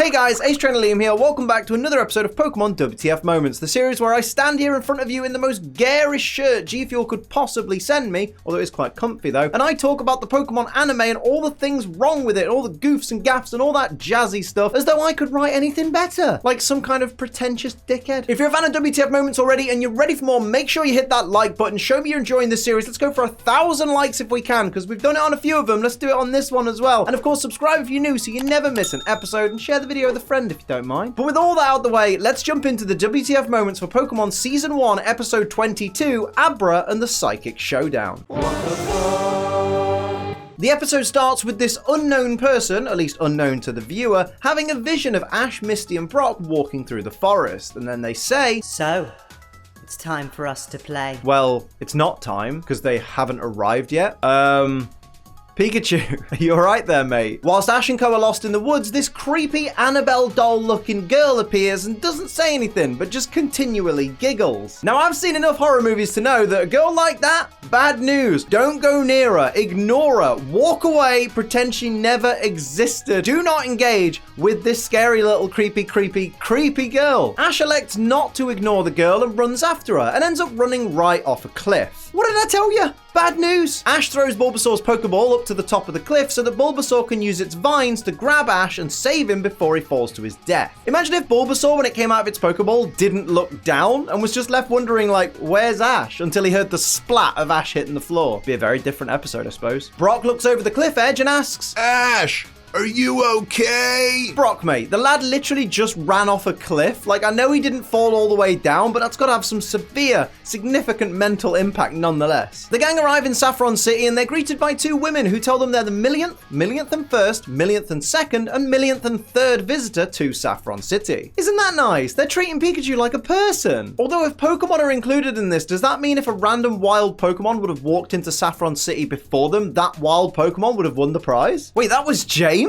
Hey guys, Ace Trainer Liam here. Welcome back to another episode of Pokémon WTF Moments, the series where I stand here in front of you in the most garish shirt G Fuel could possibly send me, although it's quite comfy though, and I talk about the Pokémon anime and all the things wrong with it, all the goofs and gaffs and all that jazzy stuff, as though I could write anything better, like some kind of pretentious dickhead. If you're a fan of WTF Moments already and you're ready for more, make sure you hit that like button, show me you're enjoying this series. Let's go for 1,000 likes if we can, because we've done it on a few of them. Let's do it on this one as well. And of course, subscribe if you're new so you never miss an episode, and share the video with a friend if you don't mind. But with all that out the way, let's jump into the WTF Moments for Pokemon Season 1, Episode 22, Abra and the Psychic Showdown. The episode starts with this unknown person, at least unknown to the viewer, having a vision of Ash, Misty and Brock walking through the forest, and then they say, "So, it's time for us to play." Well, it's not time, because they haven't arrived yet. Pikachu, are you alright there, mate? Whilst Ash and Co are lost in the woods, this creepy Annabelle doll-looking girl appears and doesn't say anything, but just continually giggles. Now, I've seen enough horror movies to know that a girl like that, bad news. Don't go near her, ignore her, walk away, pretend she never existed. Do not engage with this scary little creepy girl. Ash elects not to ignore the girl and runs after her, and ends up running right off a cliff. What did I tell you? Bad news! Ash throws Bulbasaur's Pokeball up to the top of the cliff so that Bulbasaur can use its vines to grab Ash and save him before he falls to his death. Imagine if Bulbasaur, when it came out of its Pokeball, didn't look down and was just left wondering, like, where's Ash? Until he heard the splat of Ash hitting the floor. Be a very different episode, I suppose. Brock looks over the cliff edge and asks, Ash! Are you okay? Brock, mate, the lad literally just ran off a cliff. Like, I know he didn't fall all the way down, but that's got to have some severe, significant mental impact nonetheless. The gang arrive in Saffron City and they're greeted by two women who tell them they're the millionth and first, millionth and second, and millionth and third visitor to Saffron City. Isn't that nice? They're treating Pikachu like a person. Although if Pokemon are included in this, does that mean if a random wild Pokemon would have walked into Saffron City before them, that wild Pokemon would have won the prize? Wait, that was James?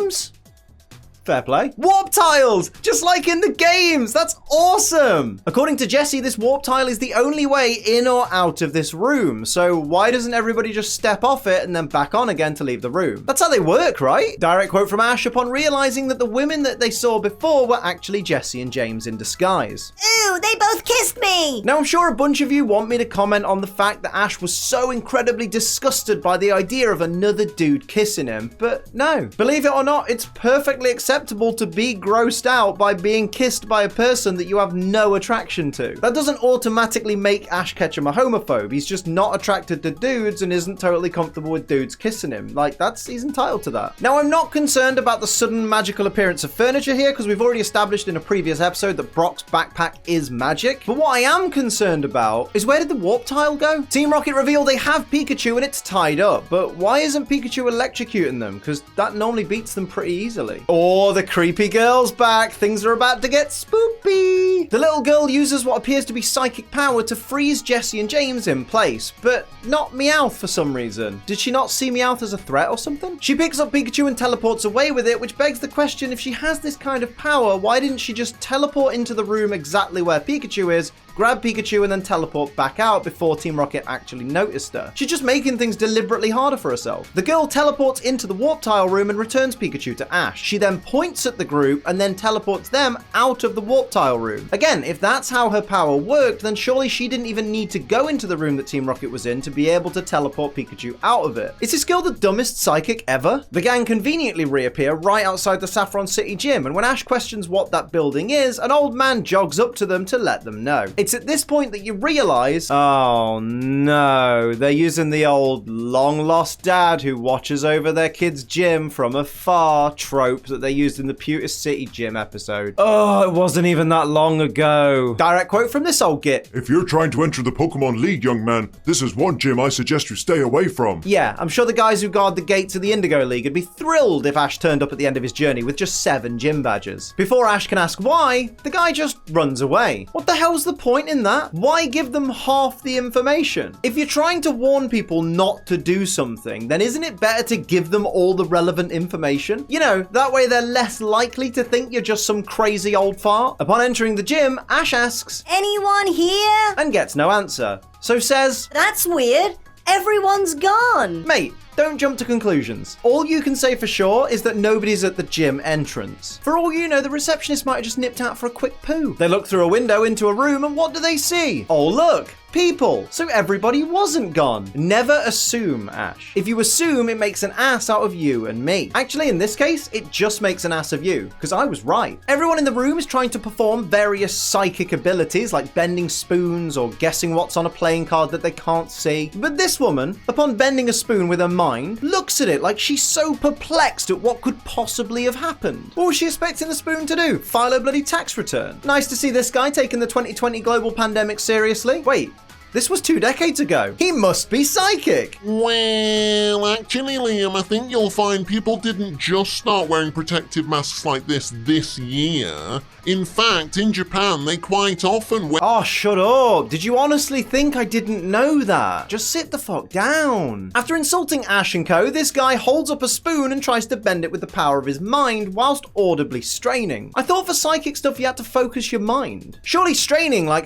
Fair play. Warp tiles! Just like in the games! That's awesome! According to Jessie, this warp tile is the only way in or out of this room. So why doesn't everybody just step off it and then back on again to leave the room? That's how they work, right? Direct quote from Ash upon realizing that the women that they saw before were actually Jessie and James in disguise. Ooh, they both kissed me! Now, I'm sure a bunch of you want me to comment on the fact that Ash was so incredibly disgusted by the idea of another dude kissing him, but no. Believe it or not, it's perfectly acceptable to be grossed out by being kissed by a person that you have no attraction to. That doesn't automatically make Ash Ketchum a homophobe. He's just not attracted to dudes and isn't totally comfortable with dudes kissing him. Like, he's entitled to that. Now, I'm not concerned about the sudden magical appearance of furniture here, because we've already established in a previous episode that Brock's backpack is magic. But what I am concerned about is, where did the warp tile go? Team Rocket reveal they have Pikachu and it's tied up, but why isn't Pikachu electrocuting them? Because that normally beats them pretty easily. Or the creepy girl's back. Things are about to get spoopy. The little girl uses what appears to be psychic power to freeze Jessie and James in place, but not Meowth for some reason. Did she not see Meowth as a threat or something? She picks up Pikachu and teleports away with it, which begs the question, if she has this kind of power, why didn't she just teleport into the room exactly where Pikachu is, grab Pikachu and then teleport back out before Team Rocket actually noticed her? She's just making things deliberately harder for herself. The girl teleports into the warp tile room and returns Pikachu to Ash. She then points at the group and then teleports them out of the warp tile room. Again, if that's how her power worked, then surely she didn't even need to go into the room that Team Rocket was in to be able to teleport Pikachu out of it. Is this girl the dumbest psychic ever? The gang conveniently reappear right outside the Saffron City gym, and when Ash questions what that building is, an old man jogs up to them to let them know. It's at this point that you realize, oh no, they're using the old long-lost dad who watches over their kid's gym from afar trope that they used in the Pewter City gym episode. Oh, it wasn't even that long ago. Direct quote from this old git. If you're trying to enter the Pokemon League, young man, this is one gym I suggest you stay away from. Yeah, I'm sure the guys who guard the gates of the Indigo League would be thrilled if Ash turned up at the end of his journey with just 7 gym badges. Before Ash can ask why, the guy just runs away. What the hell's the point in that? Why give them half the information? If you're trying to warn people not to do something, then isn't it better to give them all the relevant information? You know, that way they're less likely to think you're just some crazy old fart. Upon entering the gym, Ash asks, "Anyone here?" and gets no answer. So says, "That's weird. Everyone's gone." "Mate, don't jump to conclusions. All you can say for sure is that nobody's at the gym entrance. For all you know, the receptionist might have just nipped out for a quick poo. They look through a window into a room and what do they see? Oh look! People. So everybody wasn't gone. Never assume, Ash. If you assume, it makes an ass out of you and me. Actually, in this case, it just makes an ass of you, because I was right. Everyone in the room is trying to perform various psychic abilities, like bending spoons or guessing what's on a playing card that they can't see. But this woman, upon bending a spoon with her mind, looks at it like she's so perplexed at what could possibly have happened. What was she expecting the spoon to do? File a bloody tax return. Nice to see this guy taking the 2020 global pandemic seriously. Wait. This was 2 decades ago. He must be psychic. Well, actually, Liam, I think you'll find people didn't just start wearing protective masks like this year. In fact, in Japan, they quite often wear... Oh, shut up. Did you honestly think I didn't know that? Just sit the fuck down. After insulting Ash and co, this guy holds up a spoon and tries to bend it with the power of his mind whilst audibly straining. I thought for psychic stuff you had to focus your mind. Surely straining like...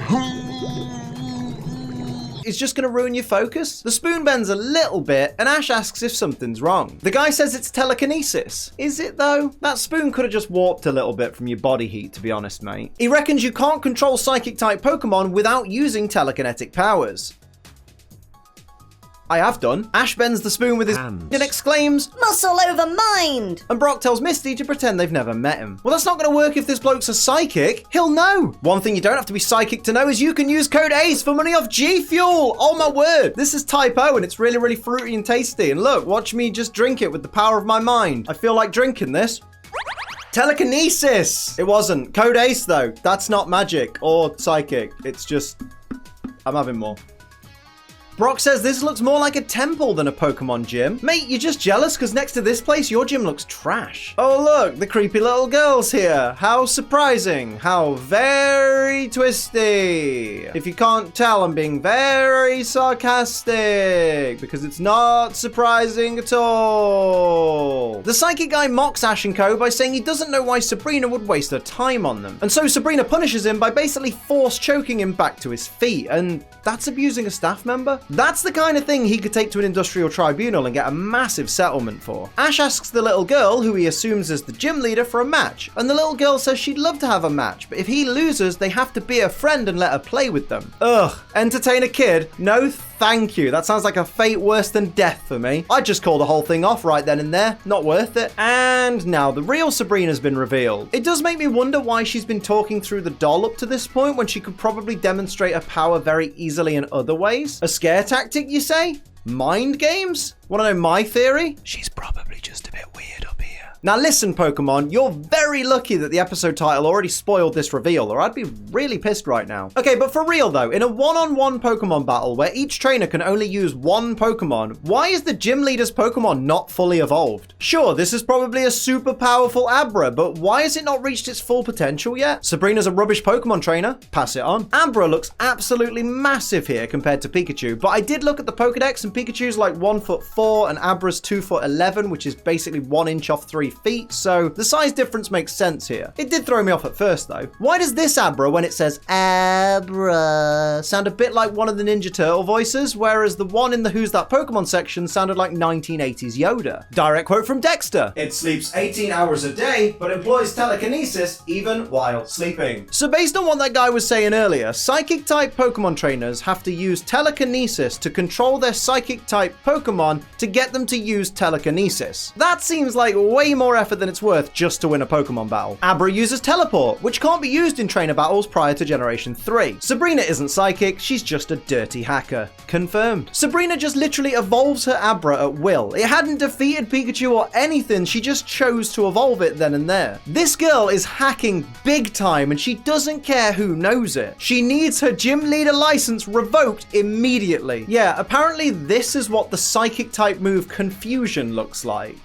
is just going to ruin your focus? The spoon bends a little bit and Ash asks if something's wrong. The guy says it's telekinesis. Is it though? That spoon could have just warped a little bit from your body heat, to be honest, mate. He reckons you can't control psychic type Pokemon without using telekinetic powers. I have done. Ash bends the spoon with his hands and exclaims, Muscle over mind! And Brock tells Misty to pretend they've never met him. Well, that's not going to work if this bloke's a psychic. He'll know. One thing you don't have to be psychic to know is you can use code ACE for money off G Fuel. Oh my word. This is Type O and it's really, really fruity and tasty. And look, watch me just drink it with the power of my mind. I feel like drinking this. Telekinesis. It wasn't. Code ACE though. That's not magic or psychic. It's just, I'm having more. Brock says this looks more like a temple than a Pokemon gym. Mate, you're just jealous because next to this place, your gym looks trash. Oh, look, the creepy little girl's here. How surprising. How very twisty. If you can't tell, I'm being very sarcastic because it's not surprising at all. The psychic guy mocks Ash and co by saying he doesn't know why Sabrina would waste her time on them. And so Sabrina punishes him by basically force choking him back to his feet. And that's abusing a staff member? That's the kind of thing he could take to an industrial tribunal and get a massive settlement for. Ash asks the little girl, who he assumes is the gym leader, for a match, and the little girl says she'd love to have a match, but if he loses, they have to be a friend and let her play with them. Ugh, entertain a kid? No thank you. That sounds like a fate worse than death for me. I'd just call the whole thing off right then and there. Not worth it. And now the real Sabrina's been revealed. It does make me wonder why she's been talking through the doll up to this point when she could probably demonstrate her power very easily in other ways. A scare tactic, you say? Mind games? Want to know my theory? She's probably just a bit weird up here. Now listen, Pokemon, you're very lucky that the episode title already spoiled this reveal, or I'd be really pissed right now. Okay, but for real though, in a one-on-one Pokemon battle where each trainer can only use one Pokemon, why is the gym leader's Pokemon not fully evolved? Sure, this is probably a super powerful Abra, but why has it not reached its full potential yet? Sabrina's a rubbish Pokemon trainer. Pass it on. Abra looks absolutely massive here compared to Pikachu, but I did look at the Pokedex and Pikachu's like 1'4" and Abra's 2'11", which is basically 1 inch off 3 feet, so the size difference makes sense here. It did throw me off at first though. Why does this Abra, when it says Abra, sound a bit like one of the Ninja Turtle voices, whereas the one in the Who's That Pokemon section sounded like 1980s Yoda? Direct quote from Dexter. It sleeps 18 hours a day, but employs telekinesis even while sleeping. So based on what that guy was saying earlier, psychic type Pokemon trainers have to use telekinesis to control their psychic type Pokemon to get them to use telekinesis. That seems like way more effort than it's worth just to win a Pokemon battle. Abra uses teleport, which can't be used in trainer battles prior to Generation 3. Sabrina isn't psychic, she's just a dirty hacker. Confirmed. Sabrina just literally evolves her Abra at will. It hadn't defeated Pikachu or anything, she just chose to evolve it then and there. This girl is hacking big time and she doesn't care who knows it. She needs her gym leader license revoked immediately. Yeah, apparently this is what the psychic type move Confusion looks like.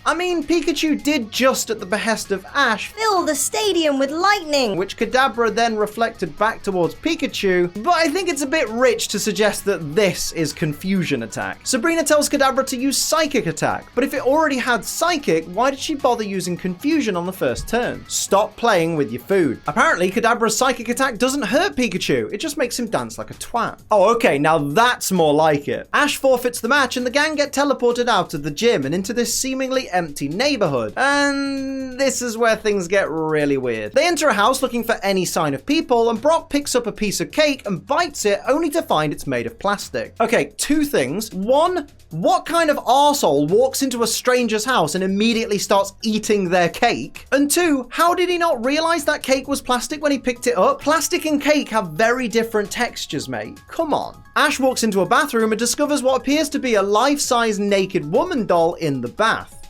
I mean, Pikachu did just at the behest of Ash, Fill the stadium with lightning. which Kadabra then reflected back towards Pikachu, but I think it's a bit rich to suggest that this is Confusion Attack. Sabrina tells Kadabra to use Psychic Attack, but if it already had Psychic, why did she bother using Confusion on the first turn? Stop playing with your food. Apparently, Kadabra's Psychic Attack doesn't hurt Pikachu, it just makes him dance like a twat. Oh, okay, now that's more like it. Ash forfeits the match and the gang get teleported out of the gym and into this seemingly empty neighborhood. And this is where things get really weird. They enter a house looking for any sign of people, and Brock picks up a piece of cake and bites it only to find it's made of plastic. Okay, two things. One, what kind of arsehole walks into a stranger's house and immediately starts eating their cake? And two, how did he not realize that cake was plastic when he picked it up? Plastic and cake have very different textures, mate. Come on. Ash walks into a bathroom and discovers what appears to be a life-size naked woman doll in the bath.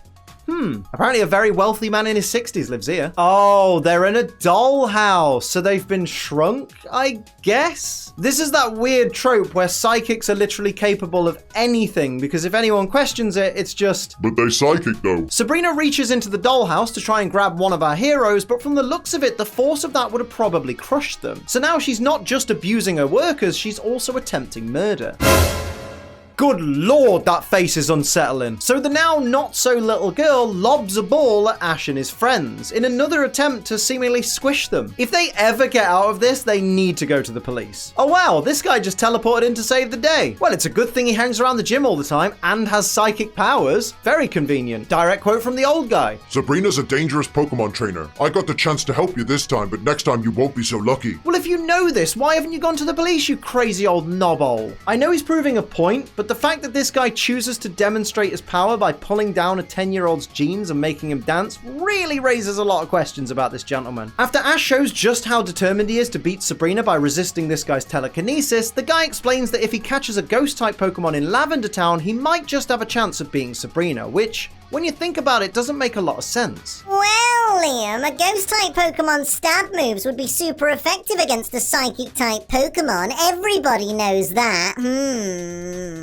Apparently a very wealthy man in his 60s lives here. Oh, they're in a dollhouse, so they've been shrunk, I guess? This is that weird trope where psychics are literally capable of anything, because if anyone questions it, it's just... But they're psychic though. Sabrina reaches into the dollhouse to try and grab one of our heroes, but from the looks of it, the force of that would have probably crushed them. So now she's not just abusing her workers, she's also attempting murder. Good lord, that face is unsettling. So the now not so little girl lobs a ball at Ash and his friends in another attempt to seemingly squish them. If they ever get out of this, they need to go to the police. Oh wow, this guy just teleported in to save the day. Well, it's a good thing he hangs around the gym all the time and has psychic powers. Very convenient. Direct quote from the old guy. Sabrina's a dangerous Pokemon trainer. I got the chance to help you this time, but next time you won't be so lucky. Well, if you know this, why haven't you gone to the police, you crazy old knobhole? I know he's proving a point, but the fact that this guy chooses to demonstrate his power by pulling down a 10-year-old's jeans and making him dance really raises a lot of questions about this gentleman. After Ash shows just how determined he is to beat Sabrina by resisting this guy's telekinesis, the guy explains that if he catches a ghost-type Pokemon in Lavender Town, he might just have a chance of beating Sabrina, which, when you think about it, doesn't make a lot of sense. Well, Liam, a ghost-type Pokemon's stab moves would be super effective against a psychic-type Pokemon. Everybody knows that.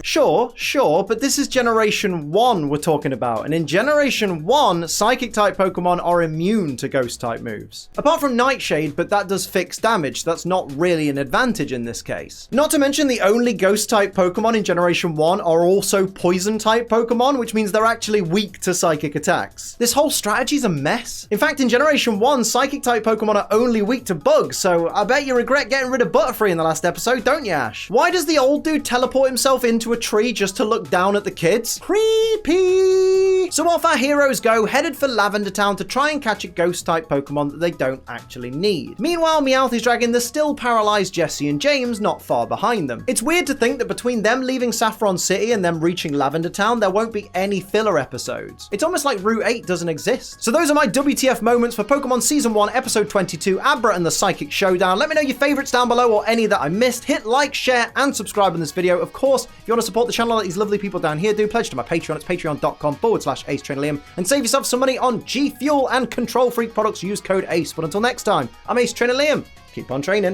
Sure, but this is Generation 1 we're talking about, and in Generation 1, Psychic-type Pokemon are immune to Ghost-type moves. Apart from Nightshade, but that does fix damage, that's not really an advantage in this case. Not to mention the only Ghost-type Pokemon in Generation 1 are also Poison-type Pokemon, which means they're actually weak to Psychic attacks. This whole strategy's a mess. In fact, in Generation 1, Psychic-type Pokemon are only weak to bugs, so I bet you regret getting rid of Butterfree in the last episode, don't you, Ash? Why does the old dude teleport himself into a tree just to look down at the kids? Creepy! So off our heroes go, headed for Lavender Town to try and catch a ghost-type Pokemon that they don't actually need. Meanwhile, Meowth is dragging the still paralyzed Jessie and James not far behind them. It's weird to think that between them leaving Saffron City and them reaching Lavender Town, there won't be any filler episodes. It's almost like Route 8 doesn't exist. So those are my WTF moments for Pokemon Season 1, Episode 22, Abra and the Psychic Showdown. Let me know your favorites down below or any that I missed. Hit like, share, and subscribe on this video. Of course, if you want to support the channel like these lovely people down here, do pledge to my Patreon. It's patreon.com/AceTrainerLiam and save yourself some money on G Fuel and Control Freak products. Use code ACE. But until next time, I'm Ace Trainer Liam. Keep on training.